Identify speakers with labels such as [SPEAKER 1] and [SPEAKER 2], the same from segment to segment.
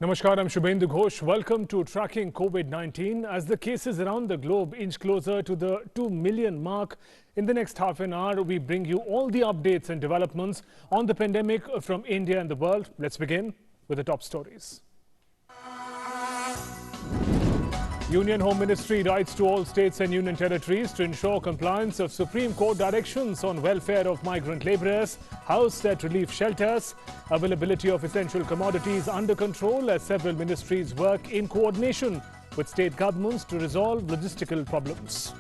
[SPEAKER 1] Namaskar, I'm Shubhendu Ghosh. Welcome to Tracking COVID-19. As the cases around the globe inch closer to the 2 million mark, in the next half an hour, we bring you all the updates and developments on the pandemic from India and the world. Let's begin with the top stories. Union Home Ministry writes to all states and union territories to ensure compliance of Supreme Court directions on welfare of migrant labourers, housed at relief shelters, availability of essential commodities under control as several ministries work in coordination with state governments to resolve logistical problems.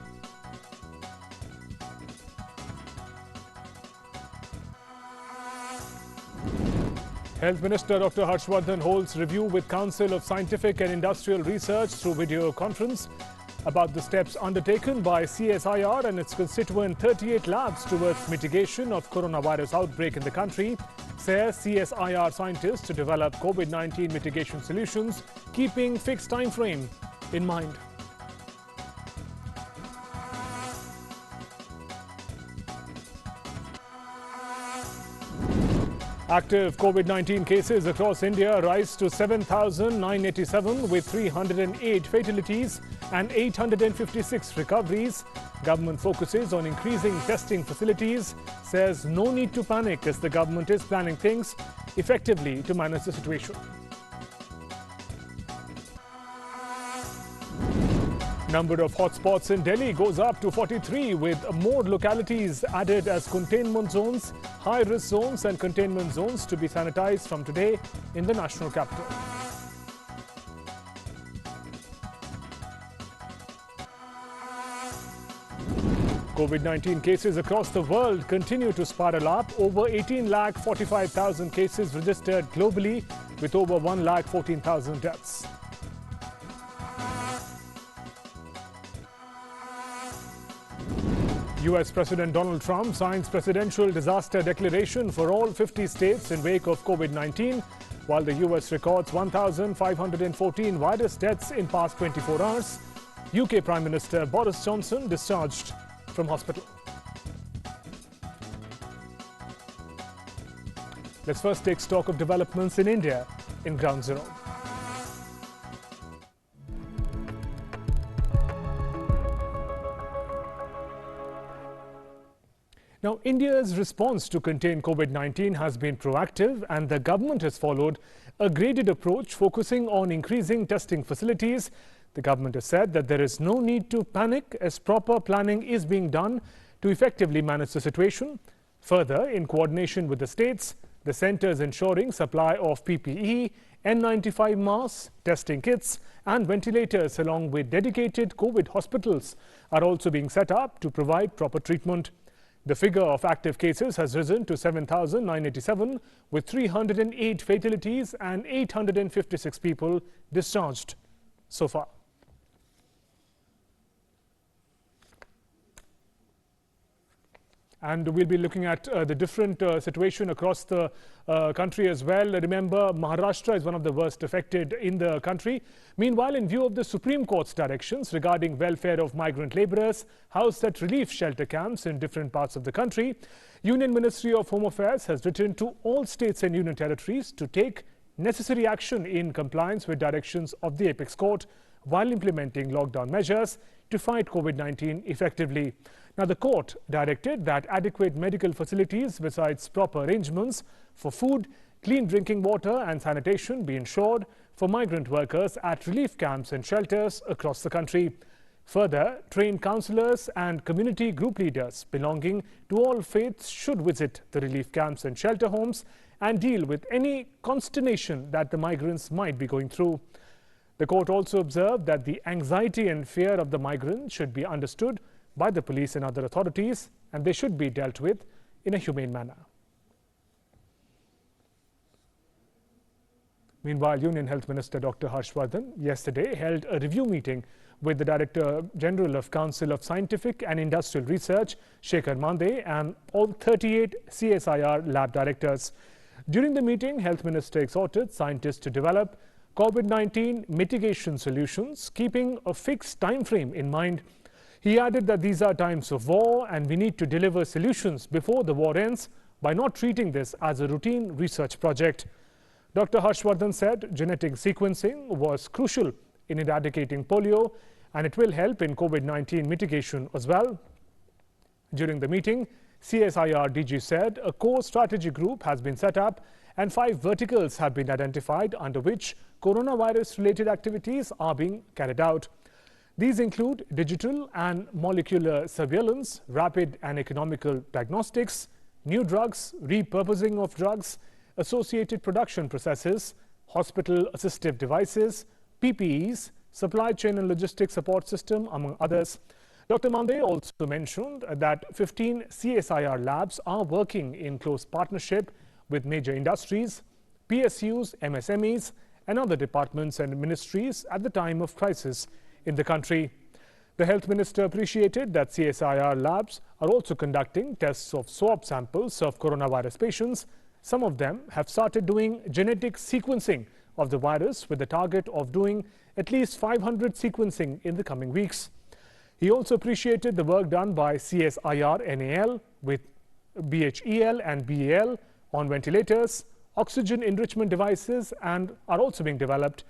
[SPEAKER 1] Health Minister Dr. Harshvardhan holds review with Council of Scientific and Industrial Research through video conference about the steps undertaken by CSIR and its constituent 38 labs towards mitigation of coronavirus outbreak in the country, says CSIR scientists to develop COVID-19 mitigation solutions, keeping fixed time frame in mind. Active COVID-19 cases across India rise to 7,987 with 308 fatalities and 856 recoveries. Government focuses on increasing testing facilities, says no need to panic as the government is planning things effectively to manage the situation. Number of hotspots in Delhi goes up to 43 with more localities added as containment zones, high-risk zones and containment zones to be sanitized from today in the national capital. COVID-19 cases across the world continue to spiral up. Over 18,45,000 cases registered globally with over 1,14,000 deaths. US President Donald Trump signs presidential disaster declaration for all 50 states in wake of COVID-19, while the US records 1,514 virus deaths in past 24 hours. UK Prime Minister Boris Johnson discharged from hospital. Let's first take stock of developments in India in Ground Zero. Now, India's response to contain COVID-19 has been proactive, and the government has followed a graded approach focusing on increasing testing facilities. The government has said that there is no need to panic as proper planning is being done to effectively manage the situation. Further, in coordination with the states, the centre is ensuring supply of PPE, N95 masks, testing kits and ventilators along with dedicated COVID hospitals are also being set up to provide proper treatment. The figure of active cases has risen to 7,987 with 308 fatalities and 856 people discharged so far. And we'll be looking at the different situation across the country as well. Remember, Maharashtra is one of the worst affected in the country. Meanwhile, in view of the Supreme Court's directions regarding welfare of migrant labourers housed at relief shelter camps in different parts of the country, Union Ministry of Home Affairs has written to all states and union territories to take necessary action in compliance with directions of the Apex Court while implementing lockdown measures to fight COVID-19 effectively. Now, the court directed that adequate medical facilities besides proper arrangements for food, clean drinking water and sanitation be ensured for migrant workers at relief camps and shelters across the country. Further, trained counsellors and community group leaders belonging to all faiths should visit the relief camps and shelter homes and deal with any consternation that the migrants might be going through. The court also observed that the anxiety and fear of the migrants should be understood by the police and other authorities, and they should be dealt with in a humane manner. Meanwhile, Union Health Minister Dr. Harshvardhan yesterday held a review meeting with the Director General of Council of Scientific and Industrial Research, Shekhar Mande, and all 38 CSIR lab directors. During the meeting, Health Minister exhorted scientists to develop COVID-19 mitigation solutions, keeping a fixed time frame in mind. He added that these are times of war and we need to deliver solutions before the war ends by not treating this as a routine research project. Dr. Harshvardhan said genetic sequencing was crucial in eradicating polio and it will help in COVID-19 mitigation as well. During the meeting, CSIR DG said a core strategy group has been set up and 5 verticals have been identified under which coronavirus-related activities are being carried out. These include digital and molecular surveillance, rapid and economical diagnostics, new drugs, repurposing of drugs, associated production processes, hospital assistive devices, PPEs, supply chain and logistics support system, among others. Dr. Mande also mentioned that 15 CSIR labs are working in close partnership with major industries, PSUs, MSMEs, and other departments and ministries at the time of crisis in the country. The Health Minister appreciated that CSIR labs are also conducting tests of swab samples of coronavirus patients. Some of them have started doing genetic sequencing of the virus with the target of doing at least 500 sequencing in the coming weeks. He also appreciated the work done by CSIR NAL with BHEL and BAL on ventilators, oxygen enrichment devices, and are also being developed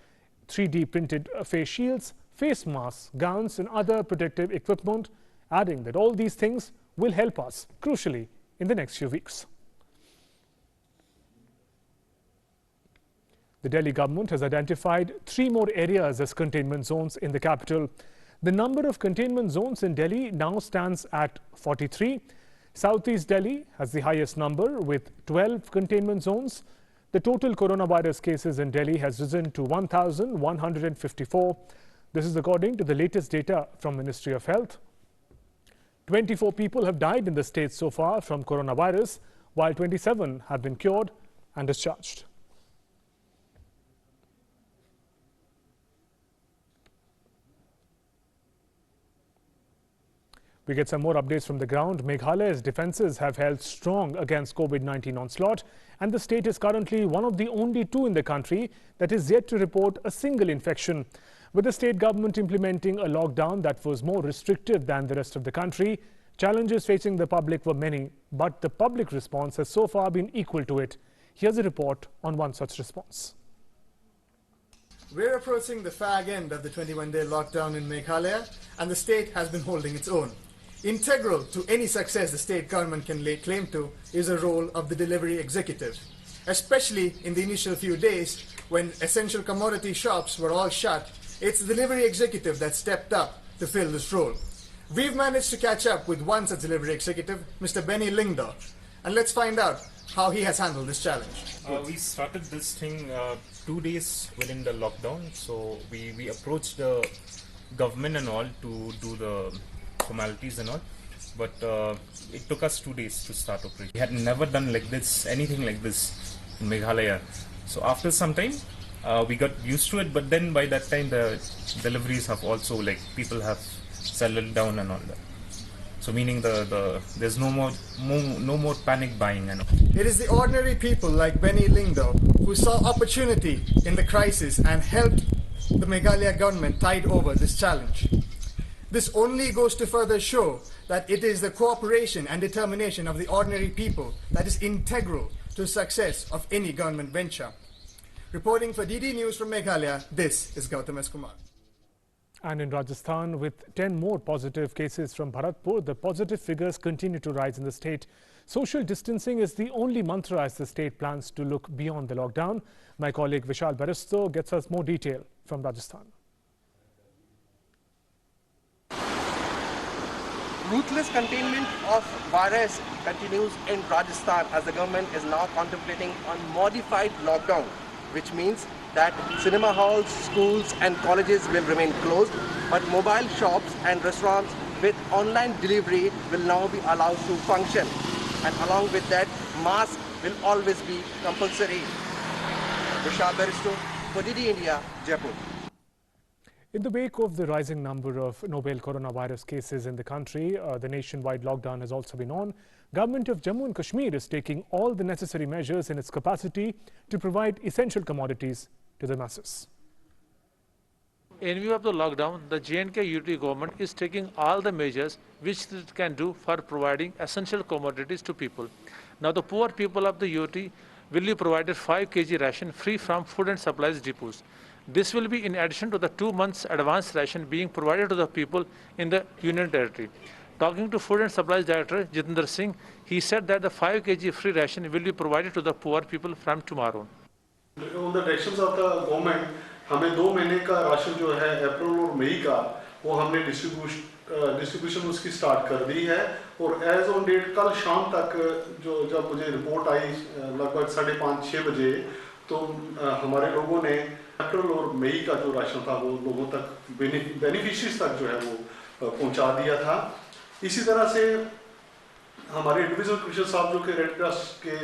[SPEAKER 1] 3D printed face shields, face masks, gowns and other protective equipment, adding that all these things will help us crucially in the next few weeks. The Delhi government has identified 3 more areas as containment zones in the capital. The number of containment zones in Delhi now stands at 43. Southeast Delhi has the highest number with 12 containment zones. The total coronavirus cases in Delhi has risen to 1,154. This is according to the latest data from Ministry of Health. 24 people have died in the state so far from coronavirus, while 27 have been cured and discharged. We get some more updates from the ground. Meghalaya's defences have held strong against COVID-19 onslaught, and the state is currently one of the only 2 in the country that is yet to report a single infection. With the state government implementing a lockdown that was more restrictive than the rest of the country, challenges facing the public were many, but the public response has so far been equal to it. Here's a report on one such response.
[SPEAKER 2] We're approaching the fag end of the 21-day lockdown in Meghalaya, and the state has been holding its own. Integral to any success the state government can lay claim to is the role of the delivery executive, especially in the initial few days when essential commodity shops were all shut. It's the delivery executive that stepped up to fill this role. We've managed to catch up with one such delivery executive, Mr. Benny Lingdo, and let's find out how he has handled this challenge.
[SPEAKER 3] We started this thing 2 days within the lockdown, so we approached the government and all to do the formalities and all, but it took us 2 days to start operation. We had never done like this, anything like this in Meghalaya. So after some time, we got used to it, but then by that time the deliveries have also, like, people have settled down and all that. So meaning there's no more panic buying and all.
[SPEAKER 2] It is the ordinary people like Benny Lingdo who saw opportunity in the crisis and helped the Meghalaya government tide over this challenge. This only goes to further show that it is the cooperation and determination of the ordinary people that is integral to the success of any government venture. Reporting for DD News from Meghalaya, this is Gautam S. Kumar.
[SPEAKER 1] And in Rajasthan, with 10 more positive cases from Bharatpur, the positive figures continue to rise in the state. Social distancing is the only mantra as the state plans to look beyond the lockdown. My colleague Vishal Baristo gets us more detail from Rajasthan.
[SPEAKER 4] Ruthless containment of virus continues in Rajasthan as the government is now contemplating on modified lockdown, which means that cinema halls, schools and colleges will remain closed, but mobile shops and restaurants with online delivery will now be allowed to function. And along with that, mask will always be compulsory. Vishal Baristo for DD India, Jaipur.
[SPEAKER 1] In the wake of the rising number of novel coronavirus cases in the country, the nationwide lockdown has also been on. Government of Jammu and Kashmir is taking all the necessary measures in its capacity to provide essential commodities to the masses.
[SPEAKER 5] In view of the lockdown, the J&K UT government is taking all the measures which it can do for providing essential commodities to people. Now the poor people of the UT will be provided 5 kg ration free from food and supplies depots. This will be in addition to the 2 months advance ration being provided to the people in the Union Territory. Talking to Food and Supplies Director Jitendra Singh, he said that the 5 kg free ration will be provided to the poor people from tomorrow.
[SPEAKER 6] On the directions of the government, हमें 2 महीने का ration जो है अप्रैल और मई का वो हमने distribution उसकी स्टार्ट कर दी है और एज ऑन डेट कल शाम तक जो जब मुझे रिपोर्ट आई लगभग 5:30-6 बजे तो हमारे लोगों ने अप्रैल और मई का जो राशन था वो लोगों तक बेनिफिशियरीज तक जो है वो पहुंचा दिया था। इसी तरह से हमारे डिवीजनल कमिश्नर साहब जो कि रेड क्रॉस के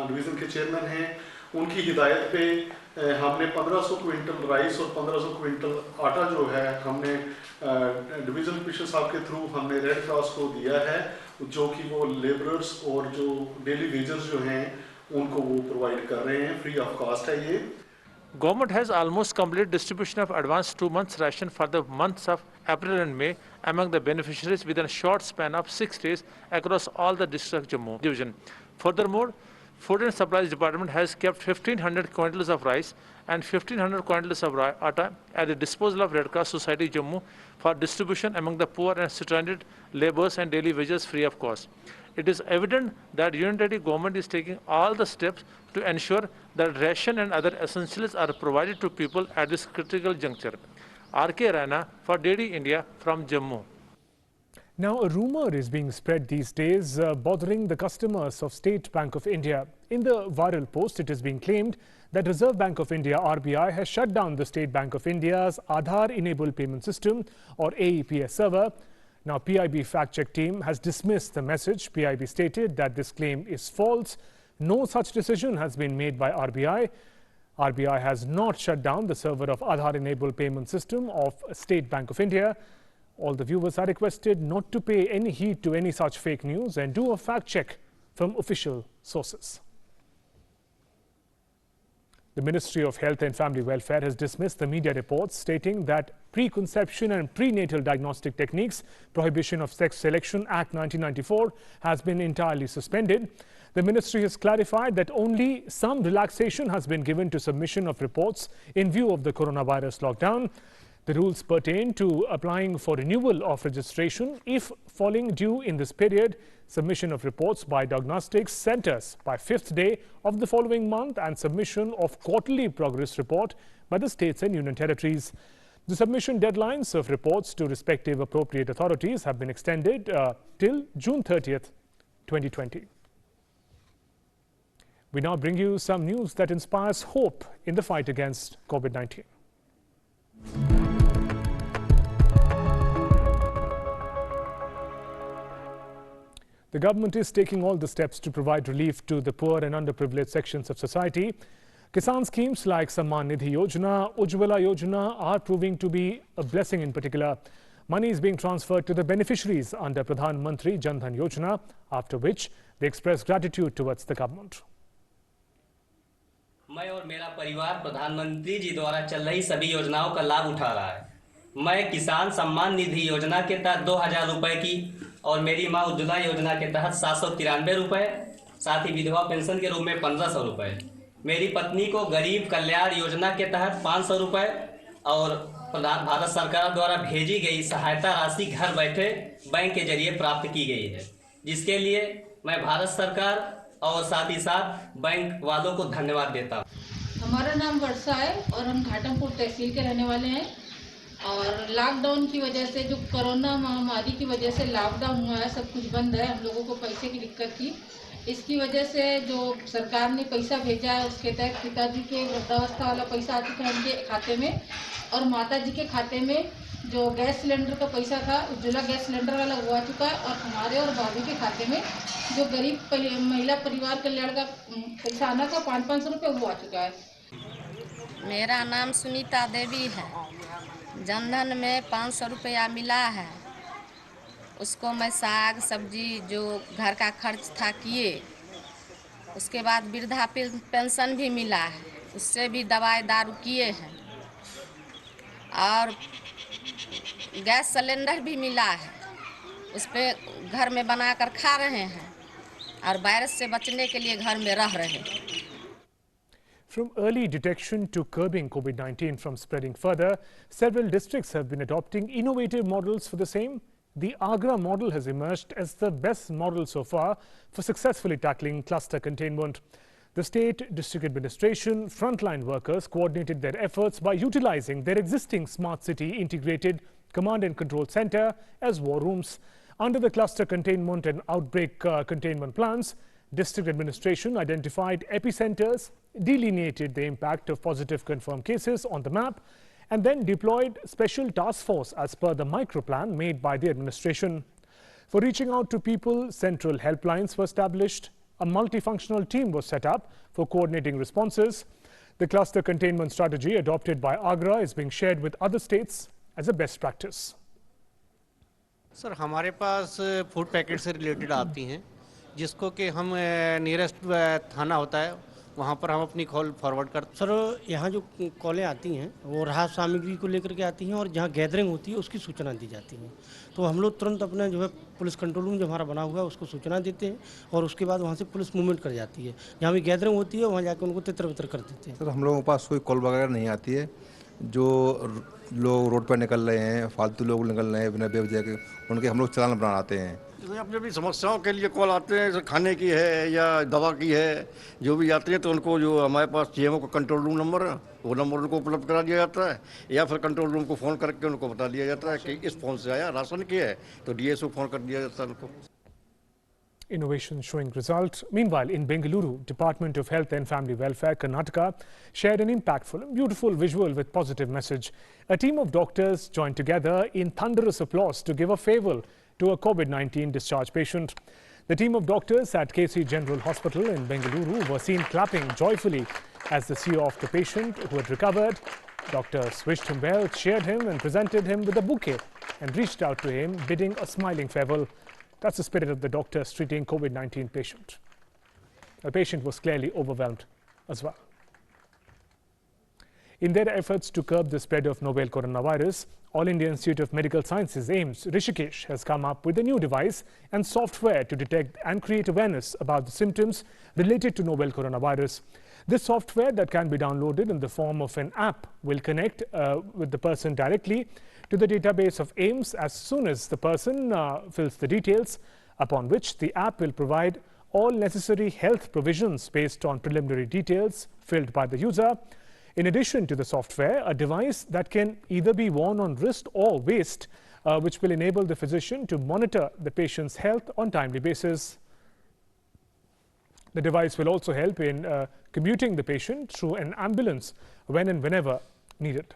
[SPEAKER 6] डिवीजन के चेयरमैन हैं उनकी हिदायत पे हमने 1500 क्विंटल राइस और 1500 क्विंटल आटा जो है हमने डिवीजनल कमिश्नर साहब के थ्रू हमने रेड क्रॉस को दिया है जो कि वो लेबरर्स और जो डेली वेजर्स जो हैं उनको वो प्रोवाइड कर रहे हैं, फ्री ऑफ कॉस्ट है ये।
[SPEAKER 5] Government has almost completed distribution of advanced 2 months ration for the months of April and May among the beneficiaries within a short span of 6 days across all the district Jammu division. Furthermore, Food and Supplies Department has kept 1500 quintals of rice and 1500 quintals of atta at the disposal of Red Cross Society Jammu for distribution among the poor and stranded laborers and daily wages free of cost. It is evident that Union Territory government is taking all the steps to ensure that ration and other essentials are provided to people at this critical juncture. R.K. Rana for Dairy India from Jammu.
[SPEAKER 1] Now, a rumor is being spread these days bothering the customers of State Bank of India. In the viral post, it is being claimed that Reserve Bank of India (RBI) has shut down the State Bank of India's Aadhaar-enabled payment system or AEPS server. Now, PIB fact-check team has dismissed the message. PIB stated that this claim is false. No such decision has been made by RBI. RBI has not shut down the server of Aadhaar-enabled payment system of State Bank of India. All the viewers are requested not to pay any heed to any such fake news and do a fact-check from official sources. The Ministry of Health and Family Welfare has dismissed the media reports stating that Preconception and Prenatal Diagnostic Techniques Prohibition of Sex Selection Act 1994 has been entirely suspended. The ministry has clarified that only some relaxation has been given to submission of reports in view of the coronavirus lockdown. The rules pertain to applying for renewal of registration if falling due in this period, submission of reports by diagnostics centers by 5th day of the following month, and submission of quarterly progress report by the states and union territories. The submission deadlines of reports to respective appropriate authorities have been extended till June 30th, 2020. We now bring you some news that inspires hope in the fight against COVID-19. The government is taking all the steps to provide relief to the poor and underprivileged sections of society. Kisan schemes like Samman Nidhi Yojana, Ujjwala Yojana are proving to be a blessing in particular. Money is being transferred to the beneficiaries under Pradhan Mantri Jan Dhan Yojana, after which they express gratitude towards the government.
[SPEAKER 7] मैं और मेरा परिवार प्रधानमंत्री जी द्वारा चल रही सभी योजनाओं का लाभ उठा रहा है। मैं किसान सम्मान निधि योजना के तहत 2000 रुपए की और मेरी मां उज्ज्वला योजना के तहत 793 रुपए, साथ ही विधवा पेंशन के रूप में 1500 रुपए। मेरी पत्नी को गरीब कल्याण योजना के तहत 500 रुपए और भारत सरकार द्वारा भेजी गई सहायता राशि घर बैठे बैंक के जरिए प्राप्त की गई है, जिसके लिए मैं भारत सरकार और साथ ही साथ बैंक वालों को धन्यवाद देता हूँ।
[SPEAKER 8] हमारा नाम वर्षा है और हम घाटमपुर तहसील के रहने वाले हैं। और लॉकडाउन की वजह से, जो कोरोना महामारी की वजह से लॉकडाउन हुआ है, सब कुछ बंद है, हम लोगों को पैसे की दिक्कत थी। इसकी वजह से जो सरकार ने पैसा भेजा है उसके तहत पिताजी के वृद्धावस्था वाला पैसा आ चुका है उनके खाते में, और माताजी के खाते में जो गैस सिलेंडर का पैसा था उज्ज्वला गैस सिलेंडर वाला वो आ चुका है, और हमारे और भाभी के खाते में जो गरीब महिला परिवार कल्याण का पैसा आना था 500 रुपये वो आ चुका है।
[SPEAKER 9] मेरा नाम सुनीता देवी है। जनधन में 500 रुपया मिला है, उसको मैं साग सब्जी जो घर का खर्च था किए। उसके बाद वृद्धा पेंशन भी मिला है, उससे भी दवाई दारू किए हैं, और गैस सिलेंडर भी मिला है, उस पर घर में बनाकर खा रहे हैं और वायरस से बचने के लिए घर में रह रहे हैं।
[SPEAKER 1] From early detection to curbing COVID-19 from spreading further, several districts have been adopting innovative models for the same. The Agra model has emerged as the best model so far for successfully tackling cluster containment. The state, district administration, frontline workers coordinated their efforts by utilizing their existing smart city integrated command and control center as war rooms. Under the cluster containment and outbreak containment plans, district administration identified epicenters, delineated the impact of positive confirmed cases on the map, and then deployed special task force as per the microplan made by the administration. For reaching out to people, central helplines were established. A multifunctional team was set up for coordinating responses. The cluster containment strategy adopted by Agra is being shared with other states as a best practice.
[SPEAKER 10] Sir हमारे पास food packet से related आती हैं जिसको कि हम nearest थाना होता है वहाँ पर हम अपनी कॉल फॉरवर्ड करते।
[SPEAKER 11] सर यहाँ जो कॉलें आती हैं वो राहत सामग्री को लेकर के आती हैं और जहाँ गैदरिंग होती है उसकी सूचना दी जाती है, तो हम लोग तुरंत अपने जो है पुलिस कंट्रोल रूम जो हमारा बना हुआ है उसको सूचना देते हैं और उसके बाद वहाँ से पुलिस मूवमेंट कर जाती है। जहाँ भी गैदरिंग होती है वहाँ जाकर उनको तितर बितर कर देते हैं।
[SPEAKER 12] सर हम लोगों के पास कोई कॉल वगैरह नहीं आती है। जो लोग रोड पर निकल रहे हैं, फालतू लोग निकल रहे हैं बिना बेवजह के, उनके हम लोग चालान बनाते हैं।
[SPEAKER 13] अपनी अपनी समस्याओं के लिए कॉल आते हैं, खाने की है या दवा की है, जो भी आते हैं तो उनको जो हमारे पास जीएमओ का कंट्रोल रूम नंबर है वो नंबर उनको उपलब्ध करा दिया जाता है या फिर कंट्रोल रूम को फ़ोन करके उनको बता दिया जाता है कि इस फ़ोन से आया राशन की है तो डीएसओ फ़ोन कर दिया जाता है उनको।
[SPEAKER 1] Innovation showing result. Meanwhile, in Bengaluru, Department of Health and Family Welfare, Karnataka, shared an impactful and beautiful visual with positive message. A team of doctors joined together in thunderous applause to give a farewell to a COVID-19 discharged patient. The team of doctors at KC General Hospital in Bengaluru were seen clapping joyfully as the CEO of the patient who had recovered. Doctors wished him well, cheered him and presented him with a bouquet and reached out to him, bidding a smiling farewell. That's the spirit of the doctors treating COVID-19 patient. The patient was clearly overwhelmed as well. In their efforts to curb the spread of novel coronavirus, All India Institute of Medical Sciences, AIIMS, Rishikesh, has come up with a new device and software to detect and create awareness about the symptoms related to novel coronavirus. This software that can be downloaded in the form of an app will connect with the person directly to the database of AIIMS as soon as the person fills the details, upon which the app will provide all necessary health provisions based on preliminary details filled by the user. In addition to the software, a device that can either be worn on wrist or waist, which will enable the physician to monitor the patient's health on timely basis. The device will also help in commuting the patient through an ambulance when and whenever needed.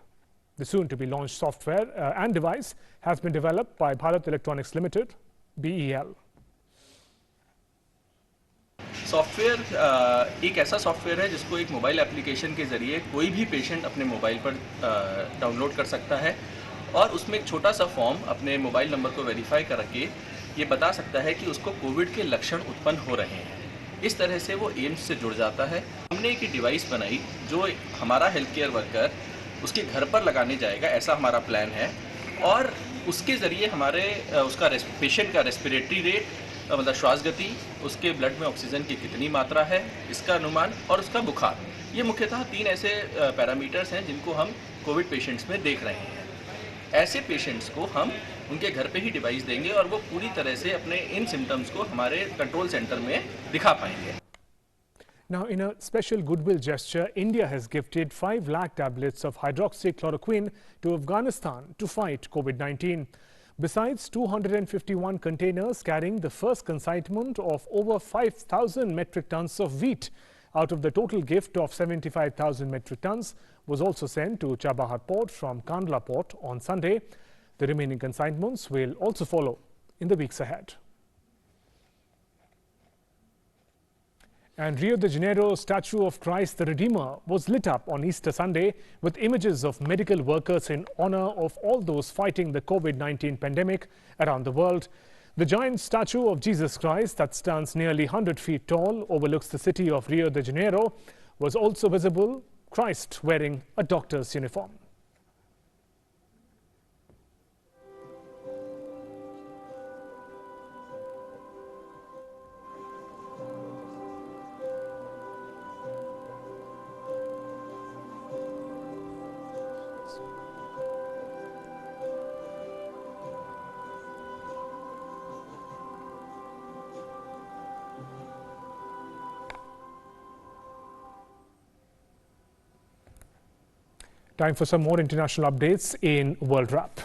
[SPEAKER 1] The soon-to-be-launched software and device has been developed by Bharat Electronics Limited, BEL.
[SPEAKER 14] Software एक ऐसा software है जिसको एक mobile application के ज़रिए कोई भी patient अपने मोबाइल पर डाउनलोड कर सकता है और उसमें एक छोटा सा फॉर्म अपने मोबाइल नंबर को वेरीफाई करके ये बता सकता है कि उसको कोविड के लक्षण उत्पन्न हो रहे हैं। इस तरह से वो एम्स से जुड़ जाता है। हमने एक डिवाइस बनाई जो हमारा हेल्थ केयर वर्कर उसके घर पर लगाने जाएगा, ऐसा हमारा प्लान है और उसके ज़रिए हमारे उसका पेशेंट का रेस्पिरेटरी रेट मतलब श्वास गति, उसके ब्लड में ऑक्सीजन की कितनी मात्रा है, इसका अनुमान और उसका बुखार, ये मुख्यतः 3 ऐसे पैरामीटर्स हैं जिनको हम कोविड पेशेंट्स में देख रहे हैं। ऐसे पेशेंट्स को हम उनके घर पे ही डिवाइस देंगे और वो पूरी तरह से अपने इन सिम्टम्स को हमारे कंट्रोल सेंटर में दिखा पाएंगे।
[SPEAKER 1] Now, in a special goodwill gesture, India has gifted 5 lakh tablets of hydroxychloroquine to Afghanistan to fight COVID-19. Besides 251 containers carrying the first consignment of over 5,000 metric tons of wheat out of the total gift of 75,000 metric tons was also sent to Chabahar port from Kandla port on Sunday. The remaining consignments will also follow in the weeks ahead. And Rio de Janeiro statue of Christ the Redeemer was lit up on Easter Sunday with images of medical workers in honor of all those fighting the COVID-19 pandemic around the world. The giant statue of Jesus Christ that stands nearly 100 feet tall overlooks the city of Rio de Janeiro was also visible, Christ wearing a doctor's uniform. updates. Time for some more international updates in World Wrap.